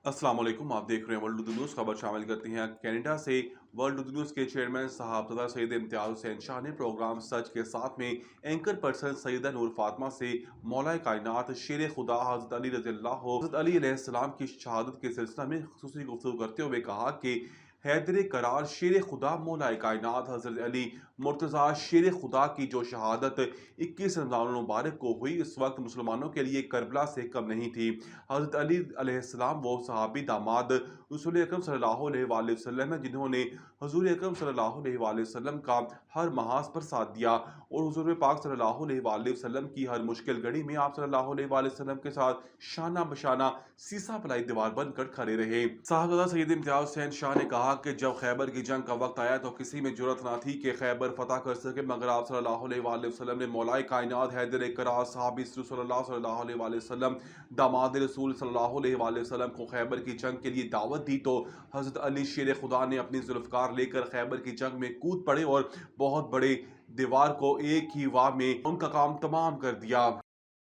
अस्सलाम वालेकुम। आप देख रहे हैं वर्ल्ड उर्दू न्यूज़। खबर शामिल करते हैं कनाडा से। वर्ल्ड उर्दू न्यूज़ के चेयरमैन साहबजादा सैयद इम्तियाज़ हुसैन शाह ने प्रोग्राम सच के साथ में एंकर पर्सन सैयदा नूर फातिमा से मौला कायनात शेर खुदा हज़रत अली हज़रत अली अलैहिस्सलाम की शहादत के सिलसिला में खुसूसी गुफ्तगू करते हुए कहा कि हैदर करार शेर खुदा मौला कायनात हज़रत अली मुर्तज़ा शेर खुदा की जो शहादत 21 रमज़ान मुबारक को हुई, इस वक्त मुसलमानों के लिए करबला से कम नहीं थी। हज़रत अली अलैहिस्सलाम वो सहाबी दामाद रसूल अकरम सल्लल्लाहु अलैहि वसल्लम हैं जिन्होंने हुज़ूर अकरम सल्लल्लाहु अलैहि वसल्लम का हर महाज पर साथ दिया और हुज़ूर पाक सल्लल्लाहु अलैहि वसल्लम की हर मुश्किल घड़ी में आप सल्लल्लाहु अलैहि वसल्लम के साथ शाना बशाना सीसा पलाई दीवार बनकर खड़े रहे। साहबजादा सैयद इम्तियाज़ हुसैन शाह ने कहा कि जब खैबर की जंग का वक्त आया तो किसी में जुर्रत ना थी कि खैबर फतह कर सके, मगर आप सल्लल्लाहु अलैहि वसल्लम ने मौलाए कायनात हैदर करार सहाबी सल्लल्लाहु अलैहि वसल्लम दामाद रसूल सल्लल्लाहु अलैहि वसल्लम को खैबर की जंग के लिए दावत दी तो हज़रत अली शेर खुदा ने अपनी जुल्फ़कार लेकर खैबर की जंग में कूद पड़े और बहुत बड़े दीवार को एक ही वार में उनका काम तमाम कर दिया।